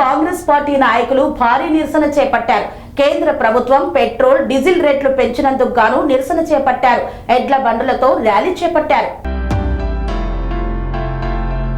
Congress party నాయకులు భారీ నిరసన చేపట్టారు. కేంద్ర ప్రభుత్వం పెట్రోల్ డీజిల్ రేట్లు పెంచినందుకు గాను నిరసన చేపట్టారు. ఎడ్ల బండులతో ర్యాలీ చేపట్టారు.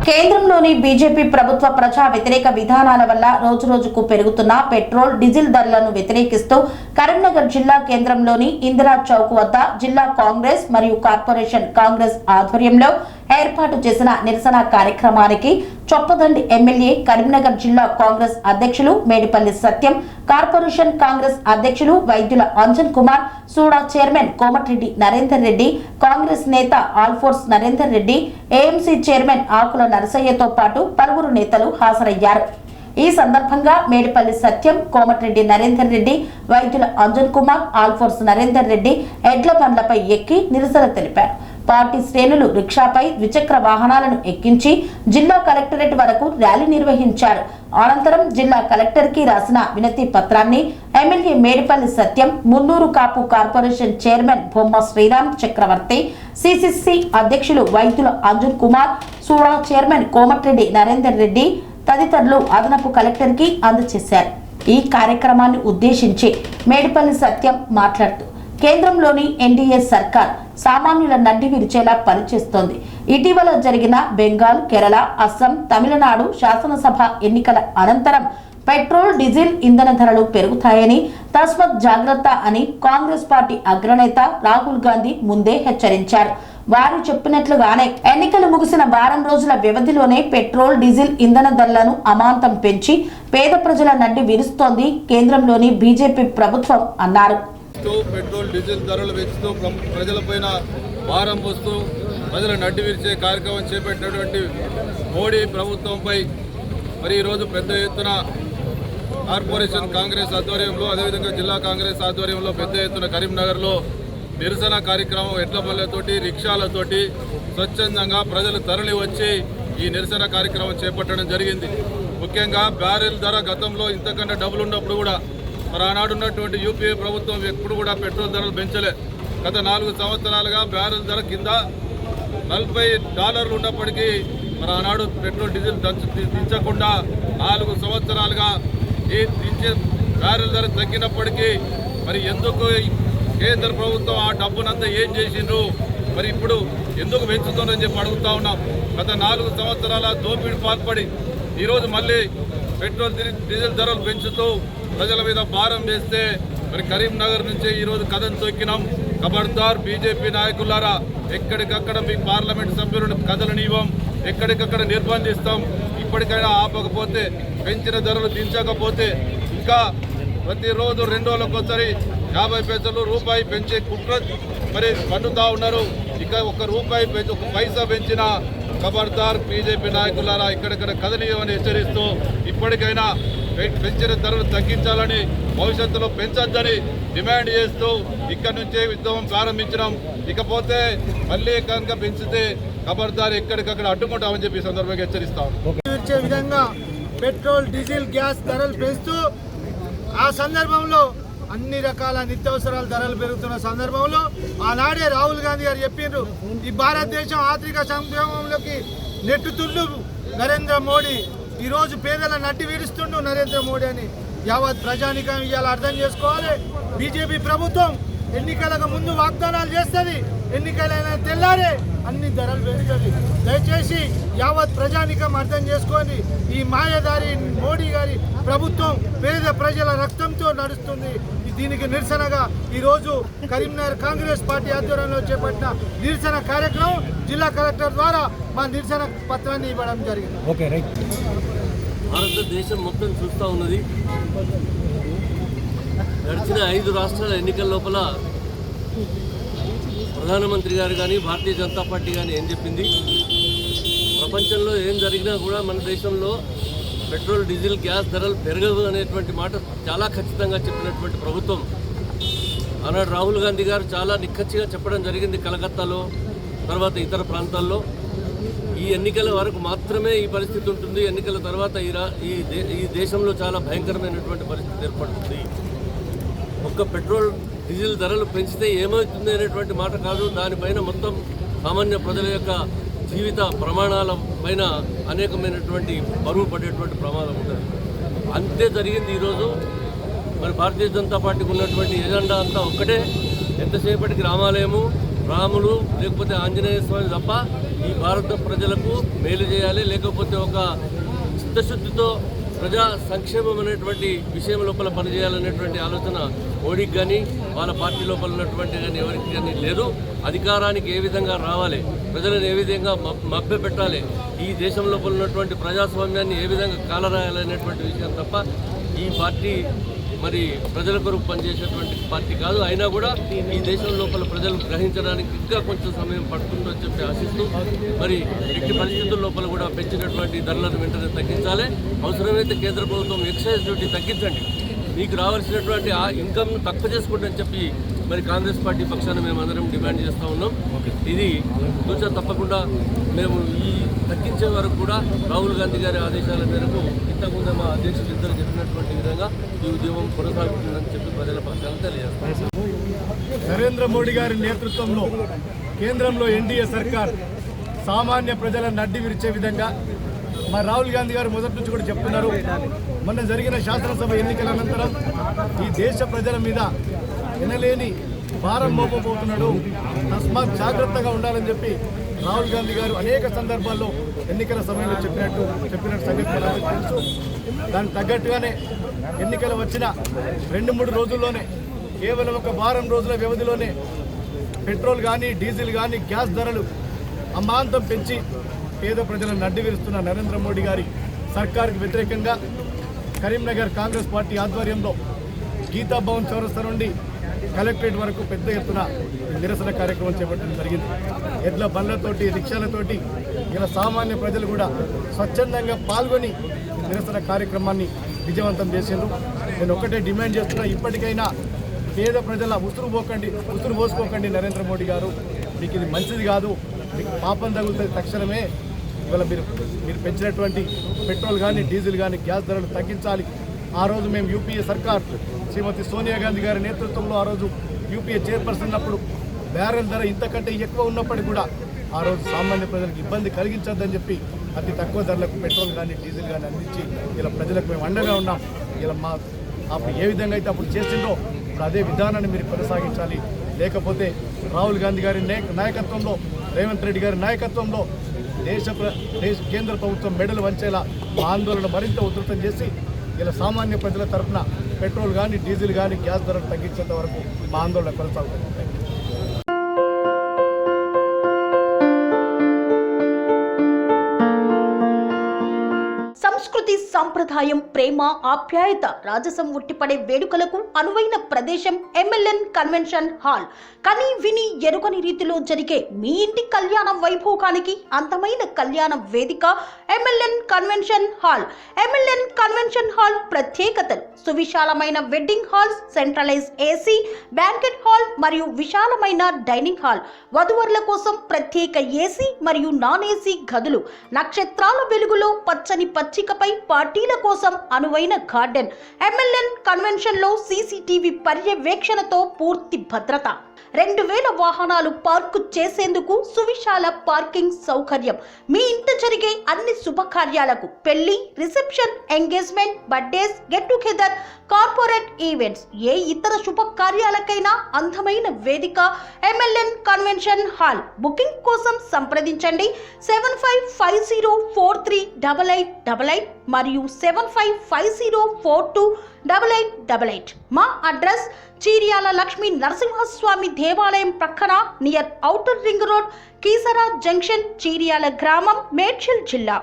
కేంద్రంలోని బీజేపీ ప్రభుత్వ ప్రజా వ్యతిరేక విధానాల వల్ల రోజురోజుకు పెరుగుతున్న పెట్రోల్ డీజిల్ ధరలను వ్యతిరేకిస్తూ కరీంనగర్ జిల్లా కేంద్రంలోని ఇందిరా చౌక్ వద్ద జిల్లా కాంగ్రెస్ మరియు కార్పొరేషన్ కాంగ్రెస్ ఆధ్వర్యంలో ఏర్పాటు చేసిన నిరసన కార్యక్రమానికి చొప్పదండి ఎమ్మెల్యే, కరీంనగర్ జిల్లా కాంగ్రెస్ అధ్యక్షులు మేడిపల్లి సత్యం, కార్పొరేషన్ కాంగ్రెస్ అధ్యక్షులు వైద్యుల అంజన్ కుమార్, సూడా చైర్మన్ కోమటిరెడ్డి నరేందర్ రెడ్డి, కాంగ్రెస్ నేత ఆల్ఫోర్స్ నరేందర్ రెడ్డి, ఏఎంసీ చైర్మన్ ఆకుల నరసయ్యతో పాటు పలువురు నేతలు హాజరయ్యారు. ఈ సందర్భంగా మేడిపల్లి సత్యం, కోమటిరెడ్డి నరేందర్ రెడ్డి, వైద్యుల అంజన్ కుమార్, ఆల్ఫోర్స్ నరేందర్ రెడ్డి ఎడ్ల బండ్లపై ఎక్కి నిరసన తెలిపారు. పార్టీ శ్రేణులు రిక్షాపై ద్విచక్ర వాహనాలను ఎక్కించి జిల్లా కలెక్టరేట్ వరకు ర్యాలీ నిర్వహించారు. అనంతరం జిల్లా కలెక్టర్ కి రాసిన వినతి పత్రాన్ని ఎమ్మెల్యే మేడిపల్లి సత్యం, మున్నూరు కాపు కార్పొరేషన్ చైర్మన్ బొమ్మ శ్రీరామ్ చక్రవర్తి, సిసిసి అధ్యక్షులు వైద్యుల అంజన్ కుమార్, సూడా చైర్మన్ కోమటిరెడ్డి నరేందర్ రెడ్డి తదితరులు అదనపు కలెక్టర్ కి అందజేశారు. ఈ కార్యక్రమాన్ని ఉద్దేశించి మేడిపల్లి సత్యం మాట్లాడుతూ కేంద్రంలోని ఎన్డీఏ సర్కార్ సామాన్యుల నడ్డి విరిచేలా పనిచేస్తోంది. ఇటీవల జరిగిన బెంగాల్, కేరళ, అస్సాం, తమిళనాడు శాసనసభ ఎన్నికల అనంతరం పెట్రోల్ డీజిల్ ఇంధన ధరలు పెరుగుతాయని, తస్మత్ జాగ్రత్త అని కాంగ్రెస్ పార్టీ అగ్రనేత రాహుల్ గాంధీ ముందే హెచ్చరించారు. వారు చెప్పినట్లుగానే ఎన్నికలు ముగిసిన వారం రోజుల వ్యవధిలోనే పెట్రోల్ డీజిల్ ఇంధన ధరలను అమాంతం పెంచి పేద ప్రజల నడ్డి విరుస్తోంది కేంద్రంలోని బీజేపీ ప్రభుత్వం అన్నారు. పెట్రోల్ డీజిల్ ధరలు పెంచుతూ ప్రజలపైన భారం పోస్తూ ప్రజల నడ్డి విరిచే కార్యక్రమం చేపట్టినటువంటి మోడీ ప్రభుత్వంపై మరి ఈరోజు పెద్ద ఎత్తున కార్పొరేషన్ కాంగ్రెస్ ఆధ్వర్యంలో, అదేవిధంగా జిల్లా కాంగ్రెస్ ఆధ్వర్యంలో పెద్ద ఎత్తున కరీంనగర్లో నిరసన కార్యక్రమం ఎడ్ల బళ్ళతోటి, రిక్షాలతోటి స్వచ్ఛందంగా ప్రజలు తరలి వచ్చి ఈ నిరసన కార్యక్రమం చేపట్టడం జరిగింది. ముఖ్యంగా బ్యారెల్ ధర గతంలో ఇంతకన్నా డబ్బులు ఉన్నప్పుడు కూడా మరి ఆనాడున్నటువంటి యూపీఏ ప్రభుత్వం ఎప్పుడు కూడా పెట్రోల్ ధరలు పెంచలే. గత 4 సంవత్సరాలుగా బ్యారెల్ ధర కింద $40 ఉన్నప్పటికీ మరి ఆనాడు పెట్రోల్ డీజిల్ దించకుండా 4 సంవత్సరాలుగా ఈ దించే బ్యారెల్ ధర తగ్గినప్పటికీ మరి ఎందుకు కేంద్ర ప్రభుత్వం ఆ డబ్బునంతా ఏం చేసిండ్రు, మరి ఇప్పుడు ఎందుకు పెంచుతుందని చెప్పి అడుగుతా ఉన్నాం. గత 4 సంవత్సరాల దోపిడీ పాల్పడి ఈరోజు మళ్ళీ పెట్రోల్ డీజిల్ ధరలు పెంచుతూ ప్రజల మీద భారం వేస్తే మరి కరీంనగర్ నుంచే ఈరోజు కథం తొక్కినాం. ఖబర్దార్ బీజేపీ నాయకులారా, ఎక్కడికక్కడ మీ పార్లమెంట్ సభ్యులను కదలనివ్వం, ఎక్కడికక్కడ నిర్బంధిస్తాం. ఇప్పటికైనా ఆపకపోతే, పెంచిన ధరలు దించకపోతే ఇంకా ప్రతిరోజు 2 రోజులకోసారి 50 పైసలు, రూపాయి పెంచే కుట్ర మరి పండుతా ఉన్నారు. ఇక ఒక పైసా పెంచినా ఖబర్దార్ బీజేపీ నాయకులారా, ఇక్కడిక్కడ కదలియమని హెచ్చరిస్తూ ఇప్పటికైనా పెంచిన ధరలు తగ్గించాలని, భవిష్యత్తులో పెంచొద్దని డిమాండ్ చేస్తూ ఇక్కడి నుంచే ఉద్యమం ప్రారంభించడం. ఇకపోతే మళ్ళీ కనుక పెంచితే ఖబర్దార్ ఎక్కడికక్కడ అడ్డుకుంటామని చెప్పి సందర్భంగా హెచ్చరిస్తాం. విధంగా పెట్రోల్, డీజిల్, గ్యాస్ ధరలు పెంచుతూ ఆ సందర్భంలో అన్ని రకాల నిత్యావసరాల ధరలు పెరుగుతున్న సందర్భంలో ఆనాడే రాహుల్ గాంధీ గారు చెప్పిండ్రు, ఈ భారతదేశం ఆర్థిక సంక్షేమంలోకి నెట్టుతుండు నరేంద్ర మోడీ, ఈరోజు పేదల నడ్డి వీరుస్తుండు నరేంద్ర మోడీ అని యావత్ ప్రజానికం ఇవాళ అర్థం చేసుకోవాలి. బీజేపీ ప్రభుత్వం ఎన్నికలకు ముందు వాగ్దానాలు చేస్తుంది, ఎన్నికలైన తెల్లారే అన్ని ధరలు పెంచుతుంది. దయచేసి యావత్ ప్రజానికం అర్థం చేసుకొని ఈ మాయదారి మోడీ గారి ప్రభుత్వం పేద ప్రజల రక్తంతో నడుస్తుంది. దీనికి నిరసనగా ఈరోజు కరీంనగర్ కాంగ్రెస్ పార్టీ ఆధ్వర్యంలో చేపట్టిన నిరసన కార్యక్రమం జిల్లా కలెక్టర్ ద్వారా మా నిరసన పత్రాన్ని ఇవ్వడం జరిగింది. భారతదేశం మొత్తం చూస్తూ ఉన్నది. గడిచిన 5 రాష్ట్రాల ఎన్నికల లోపల ప్రధానమంత్రి గారు కానీ, భారతీయ జనతా పార్టీ కానీ ఏం చెప్పింది, ప్రపంచంలో ఏం జరిగినా కూడా మన దేశంలో పెట్రోల్, డీజిల్, గ్యాస్ ధరలు పెరగదు అనేటువంటి మాట చాలా ఖచ్చితంగా చెప్పినటువంటి ప్రభుత్వం. ఆనాడు రాహుల్ గాంధీ గారు చాలా నిక్కచ్చిగా చెప్పడం జరిగింది కలకత్తాలో, తర్వాత ఇతర ప్రాంతాల్లో. ఈ ఎన్నికల వరకు మాత్రమే ఈ పరిస్థితి ఉంటుంది, ఎన్నికల తర్వాత ఈ దేశంలో చాలా భయంకరమైనటువంటి పరిస్థితి ఏర్పడుతుంది. ఒక్క పెట్రోల్, డీజిల్ ధరలు పెంచితే ఏమవుతుంది అనేటువంటి మాట కాదు, దానిపైన మొత్తం సామాన్య ప్రజల యొక్క జీవిత ప్రమాణాల పైన అనేకమైనటువంటి బరువు పడేటువంటి ప్రమాదం ఉంటుంది. అంతే జరిగింది. ఈరోజు మరి భారతీయ జనతా పార్టీకి ఉన్నటువంటి ఎజెండా అంతా ఒక్కటే, ఎంతసేపటికి రామాలయము, రాములు లేకపోతే ఆంజనేయ స్వామి తప్ప ఈ భారత ప్రజలకు మేలు చేయాలి, లేకపోతే ఒక చిత్తశుద్ధితో ప్రజా సంక్షేమం అనేటువంటి విషయం లోపల పనిచేయాలనేటువంటి ఆలోచన మోడీకి కానీ వాళ్ళ పార్టీ లోపల ఉన్నటువంటి కానీ ఎవరికి కానీ లేదు. అధికారానికి ఏ విధంగా రావాలి, ప్రజలను ఏ విధంగా మభ్య పెట్టాలి, ఈ దేశం లోపల ఉన్నటువంటి ప్రజాస్వామ్యాన్ని ఏ విధంగా కాలరాయాలనేటువంటి విషయం తప్ప ఈ పార్టీ మరి ప్రజల కొరకు పనిచేసేటువంటి పార్టీ కాదు. అయినా కూడా ఈ దేశం లోపల ప్రజలు గ్రహించడానికి ఇంకా కొంచెం సమయం పడుతుందని చెప్పి ఆశిస్తూ మరి ఎట్టి పరిస్థితుల లోపల కూడా పెంచినటువంటి ధరలను వెంటనే తగ్గించాలి. అవసరమైతే కేంద్ర ప్రభుత్వం ఎక్సైజ్ డ్యూటీ తగ్గించండి, మీకు రావాల్సినటువంటి ఆ ఇన్కమ్ను తక్కువ చేసుకోండి చెప్పి మరి కాంగ్రెస్ పార్టీ పక్షాన మేము అందరం డిమాండ్ చేస్తూ ఉన్నాం. ఇది తూచా తప్పకుండా మేము ఈ తగ్గించే వరకు కూడా రాహుల్ గాంధీ గారి ఆదేశాల మేరకు ఇంతకుముందు మా అధ్యక్షులు ఇద్దరు చెప్పినటువంటి విధంగా ఈ ఉద్యమం కొనసాగుతుందని చెప్పి ప్రజల పక్షాన తెలియజేస్తాం. నరేంద్ర మోడీ గారి నేతృత్వంలో కేంద్రంలో ఎన్డీఏ సర్కార్ సామాన్య ప్రజలను అడ్డి విరిచే విధంగా మా రాహుల్ గాంధీ గారు మొదటి నుంచి కూడా చెప్తున్నారు. మొన్న జరిగిన శాసనసభ ఎన్నికల అనంతరం ఈ దేశ ప్రజల మీద వినలేని భారం మోపబోతున్నాడు, తస్మాత్ జాగ్రత్తగా ఉండాలని చెప్పి రాహుల్ గాంధీ గారు అనేక సందర్భాల్లో ఎన్నికల సమయంలో చెప్పిన సంగతి మనకు తెలుసు. దానికి తగ్గట్టుగానే ఎన్నికలు వచ్చిన 2-3 రోజుల్లోనే, కేవలం ఒక వారం రోజుల వ్యవధిలోనే పెట్రోల్ కానీ, డీజిల్ కానీ, గ్యాస్ ధరలు అమాంతం పెంచి పేద ప్రజలను అడ్డు విరుస్తున్న నరేంద్ర మోడీ గారి సర్కారుకు వ్యతిరేకంగా కరీంనగర్ కాంగ్రెస్ పార్టీ ఆధ్వర్యంలో గీతా భవన్ చౌరస్తా నుండి కలెక్టరేట్ వరకు పెద్ద ఎత్తున నిరసన కార్యక్రమం చేపట్టడం జరిగింది. ఎడ్ల బండ్లతోటి, రిక్షాలతోటి ఇలా సామాన్య ప్రజలు కూడా స్వచ్ఛందంగా పాల్గొని నిరసన కార్యక్రమాన్ని విజయవంతం చేసిండ్రు. నేను ఒకటే డిమాండ్ చేస్తున్నా, ఇప్పటికైనా పేద ప్రజల ఉసురు పోసుకోకండి. నరేంద్ర మోడీ గారు, మీకు ఇది మంచిది కాదు, మీకు పాపం తగులుతుంది. తక్షణమే ఇవాళ మీరు పెంచినటువంటి పెట్రోల్ కానీ, డీజిల్ కానీ, గ్యాస్ ధరలు తగ్గించాలి. ఆ రోజు మేము యూపీఏ సర్కార్ శ్రీమతి సోనియా గాంధీ గారి నేతృత్వంలో ఆ రోజు యూపీఏ చైర్పర్సన్ ఉన్నప్పుడు బ్యారెల్ ధర ఇంతకంటే ఎక్కువ ఉన్నప్పటికీ కూడా ఆ రోజు సామాన్య ప్రజలకు ఇబ్బంది కలిగించొద్దని చెప్పి అతి తక్కువ ధరలకు పెట్రోల్ కానీ, డీజిల్ కానీ అందించి ఇలా ప్రజలకు మేము అండగా ఉన్నాం. ఇలా అప్పుడు ఏ విధంగా అయితే అప్పుడు చేసిందో ఇప్పుడు అదే విధానాన్ని మీరు కొనసాగించాలి. లేకపోతే రాహుల్ గాంధీ గారి నాయకత్వంలో, రేవంత్ రెడ్డి గారి నాయకత్వంలో కేంద్ర ప్రభుత్వం మెడలు వంచేలా ఆందోళన మరింత ఉధృతం చేసి ఇలా సామాన్య ప్రజల తరఫున పెట్రోల్ కానీ, డీజిల్ కానీ, గ్యాస్ ధరలు తగ్గించేంత వరకు మా ఆందోళన కొనసాగుతుంది. సంస్కృతి, సంప్రదాయం, ప్రేమ, ఆప్యాయత, రాజసం ఉట్టిపడే వేడుకలకు అనువైన ప్రదేశం ఎంఎల్ఎన్ కన్వెన్షన్ హాల్. కని విని ఎరుగని రీతిలో జరిగే మీ ఇంటి కళ్యాణ వైభోగానికి అందమైన కళ్యాణ వేదిక MLN convention hall. MLN convention hall ప్రత్యేకతలు: సువిశాలమైన wedding halls, centralise AC banquet hall మరియు విశాలమైన డైనింగ్ హాల్, వధువరుల కోసం ప్రత్యేక ఏసీ మరియు నాన్ ఏసీ గదులు, నక్షత్రాల వెలుగులో పచ్చని పచ్చికపై పార్టీల కోసం అనువైన గార్డెన్. ఎంఎల్ఎన్ కన్వెన్షన్ లో సీసీటీవీ పర్యవేక్షణతో పూర్తి భద్రత, 2000 వాహనాలు పార్కు చేసేందుకు సువిశాల పార్కింగ్ సౌకర్యం. మీ ఇంట జరిగే అన్ని శుభకార్యాలకు, పెళ్లి, reception, engagement, birthdays, get together, corporate events, ఏ ఇతర శుభకార్యాలకైనా అందమైన వేదిక ఎంఎల్ఎన్ కన్వెన్షన్ హాల్. బుకింగ్ కోసం సంప్రదించండి 7550438888 మరియు 7550428888. మా అడ్రస్ చీర్యాల లక్ష్మీ నరసింహస్వామి దేవాలయం ప్రక్కన, near outer ring road, Keesara junction, Cheeryal గ్రామం, మేడ్చల్ జిల్లా.